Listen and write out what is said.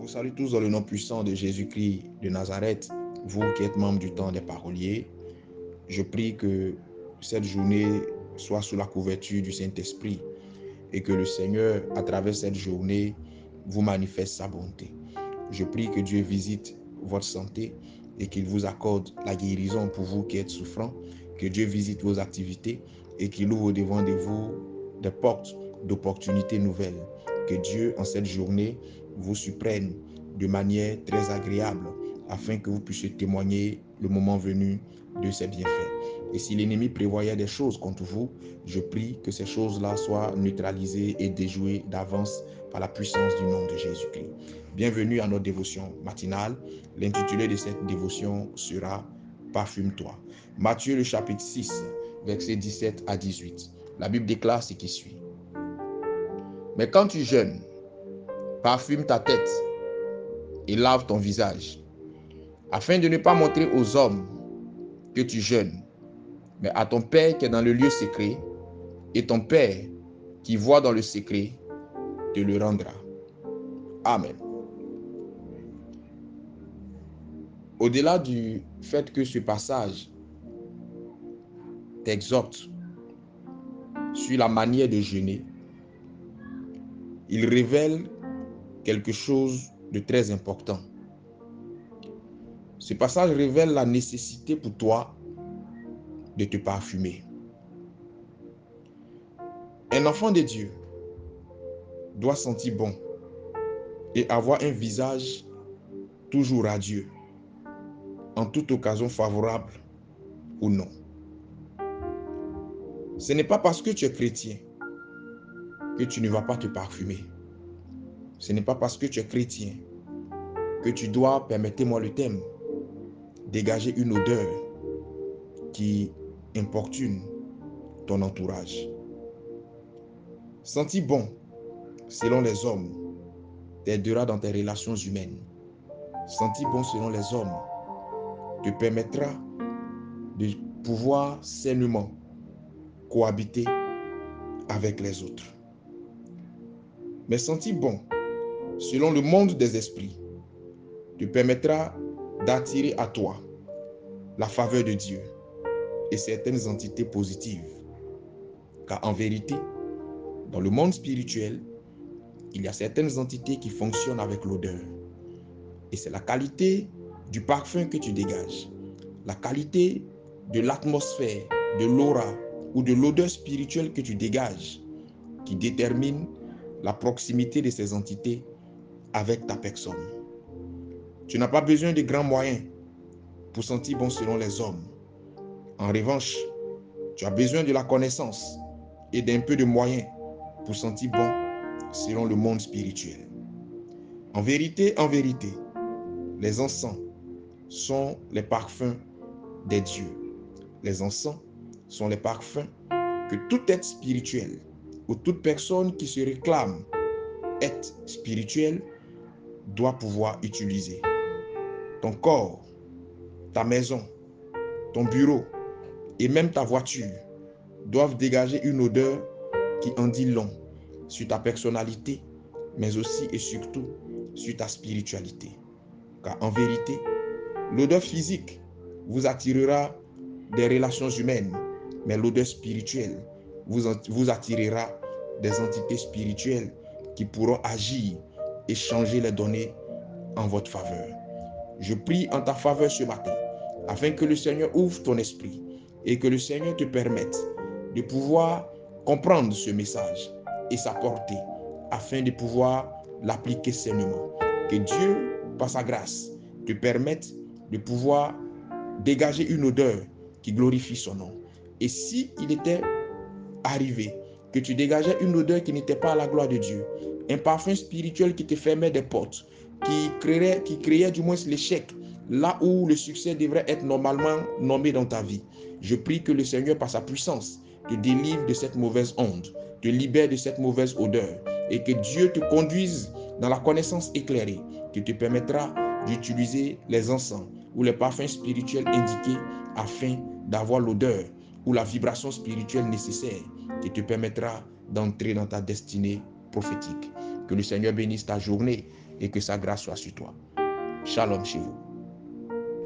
vous salue tous dans le nom puissant de Jésus-Christ de Nazareth, vous qui êtes membres du temps des paroliers. Je prie que cette journée soit sous la couverture du Saint-Esprit et que le Seigneur, à travers cette journée, vous manifeste sa bonté. Je prie que Dieu visite votre santé et qu'il vous accorde la guérison pour vous qui êtes souffrants, que Dieu visite vos activités et qu'il ouvre devant de vous des portes d'opportunités nouvelles. Que Dieu, en cette journée, vous surprenne de manière très agréable afin que vous puissiez témoigner le moment venu de ses bienfaits. Et si l'ennemi prévoyait des choses contre vous, je prie que ces choses-là soient neutralisées et déjouées d'avance par la puissance du nom de Jésus-Christ. Bienvenue à notre dévotion matinale. L'intitulé de cette dévotion sera « Parfume-toi ». Matthieu le chapitre 6, versets 17 à 18. La Bible déclare ce qui suit. « Mais quand tu jeûnes, parfume ta tête et lave ton visage, afin de ne pas montrer aux hommes que tu jeûnes, mais à ton Père qui est dans le lieu secret, et ton Père qui voit dans le secret te le rendra. » Amen. Au-delà du fait que ce passage t'exhorte sur la manière de jeûner, il révèle quelque chose de très important. Ce passage révèle la nécessité pour toi de te parfumer. Un enfant de Dieu doit sentir bon et avoir un visage toujours radieux, en toute occasion favorable ou non. Ce n'est pas parce que tu es chrétien que tu ne vas pas te parfumer. Ce n'est pas parce que tu es chrétien que tu dois, permettez-moi le terme, dégager une odeur qui importune ton entourage. Sentir bon, selon les hommes, t'aidera dans tes relations humaines. Sentir bon selon les hommes te permettra de pouvoir sainement cohabiter avec les autres. Mais sentir bon selon le monde des esprits te permettra d'attirer à toi la faveur de Dieu et certaines entités positives. Car en vérité, dans le monde spirituel, il y a certaines entités qui fonctionnent avec l'odeur. Et c'est la qualité du parfum que tu dégages, la qualité de l'atmosphère, de l'aura ou de l'odeur spirituelle que tu dégages qui détermine la proximité de ces entités avec ta personne. Tu n'as pas besoin de grands moyens pour sentir bon selon les hommes. En revanche, tu as besoin de la connaissance et d'un peu de moyens pour sentir bon selon le monde spirituel. En vérité, les encens sont les parfums des dieux. Les encens sont les parfums que tout être spirituel ou toute personne qui se réclame être spirituel doit pouvoir utiliser. Ton corps, ta maison, ton bureau et même ta voiture doivent dégager une odeur qui en dit long sur ta personnalité, mais aussi et surtout sur ta spiritualité. Car en vérité, l'odeur physique vous attirera des relations humaines, mais l'odeur spirituelle vous attirera des entités spirituelles qui pourront agir et changer les données en votre faveur. Je prie en ta faveur ce matin, afin que le Seigneur ouvre ton esprit et que le Seigneur te permette de pouvoir comprendre ce message et sa portée, afin de pouvoir l'appliquer sainement. Que Dieu, par sa grâce, te permette de pouvoir dégager une odeur qui glorifie son nom. Et si il était arrivé que tu dégageais une odeur qui n'était pas à la gloire de Dieu, un parfum spirituel qui te fermait des portes, qui créait du moins l'échec, là où le succès devrait être normalement nommé dans ta vie, je prie que le Seigneur, par sa puissance, te délivre de cette mauvaise onde, te libère de cette mauvaise odeur, et que Dieu te conduise dans la connaissance éclairée, qui te permettra d'utiliser les encens ou les parfums spirituels indiqués afin d'avoir l'odeur ou la vibration spirituelle nécessaire qui te permettra d'entrer dans ta destinée prophétique. Que le Seigneur bénisse ta journée et que sa grâce soit sur toi. Shalom chez vous.